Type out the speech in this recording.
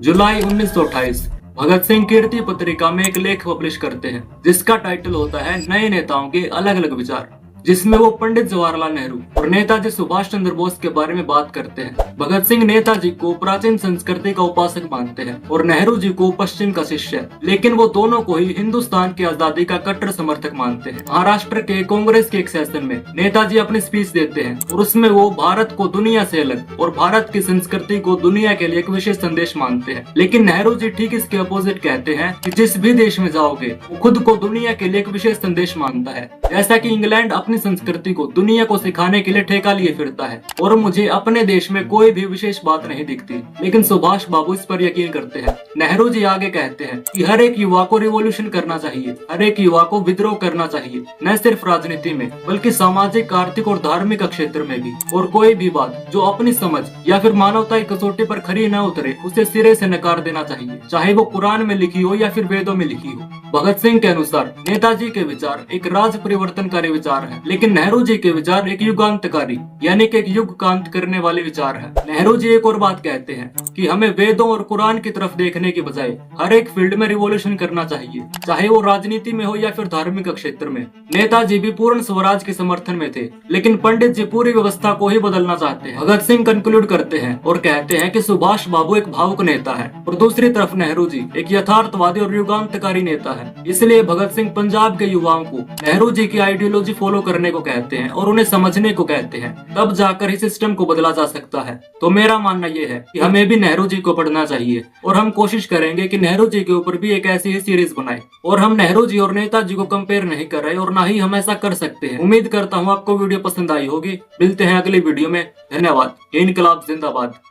जुलाई 1928 भगत सिंह कीर्ति पत्रिका में एक लेख पब्लिश करते हैं जिसका टाइटल होता है नए नेताओं के अलग अलग विचार, जिसमें वो पंडित जवाहरलाल नेहरू और नेताजी सुभाष चंद्र बोस के बारे में बात करते हैं। भगत सिंह नेताजी को प्राचीन संस्कृति का उपासक मानते हैं और नेहरू जी को पश्चिम का शिष्य, लेकिन वो दोनों को ही हिंदुस्तान की आजादी का कट्टर समर्थक मानते हैं। महाराष्ट्र के कांग्रेस के एक सेशन में नेताजी अपनी स्पीच देते हैं और उसमें वो भारत को दुनिया से अलग और भारत की संस्कृति को दुनिया के लिए एक विशेष संदेश मानते हैं। लेकिन नेहरू जी ठीक इसके अपोजिट कहते हैं कि जिस भी देश में जाओगे वो खुद को दुनिया के लिए एक विशेष संदेश मानता है। जैसा कि इंग्लैंड अपनी संस्कृति को दुनिया को सिखाने के लिए ठेका लिए फिरता है और मुझे अपने देश में कोई भी विशेष बात नहीं दिखती, लेकिन सुभाष बाबू इस पर यकीन करते हैं। नेहरू जी आगे कहते हैं कि हर एक युवा को रिवॉल्यूशन करना चाहिए, हर एक युवा को विद्रोह करना चाहिए, न सिर्फ राजनीति में बल्कि सामाजिक, आर्थिक और धार्मिक क्षेत्र में भी। और कोई भी बात जो अपनी समझ या फिर मानवता की कसौटी पर खरी न उतरे उसे सिरे से नकार देना चाहिए, चाहे वो कुरान में लिखी हो या फिर वेदों में लिखी हो। भगत सिंह के अनुसार नेताजी के विचार एक राज परिवर्तनकारी विचार है, लेकिन नेहरू जी के विचार एक युगांतकारी यानी कि एक युग का अंत करने वाले विचार है। नेहरू जी एक और बात कहते हैं कि हमें वेदों और कुरान की तरफ देखने के बजाय हर एक फील्ड में रिवॉल्यूशन करना चाहिए, चाहे वो राजनीति में हो या फिर धार्मिक क्षेत्र में। नेताजी भी पूर्ण स्वराज के समर्थन में थे, लेकिन पंडित जी पूरी व्यवस्था को ही बदलना चाहते हैं। भगत सिंह कंक्लूड करते हैं और कहते हैं कि सुभाष बाबू एक भावुक नेता है और दूसरी तरफ नेहरू जी एक यथार्थवादी और युगांतकारी नेता है। इसलिए भगत सिंह पंजाब के युवाओं को नेहरू जी की आइडियोलॉजी फॉलो करने को कहते हैं और उन्हें समझने को कहते हैं, तब जाकर ही सिस्टम को बदला जा सकता है। तो मेरा मानना यह है कि हमें भी नेहरू जी को पढ़ना चाहिए और हम कोशिश करेंगे कि नेहरू जी के ऊपर भी एक ऐसी ही सीरीज बनाए। और हम नेहरू जी और नेताजी को कंपेयर नहीं कर रहे और ना ही हम ऐसा कर सकते हैं। उम्मीद करता हूँ आपको वीडियो पसंद आई होगी। मिलते हैं अगली वीडियो में। धन्यवाद। इनकलाब जिंदाबाद।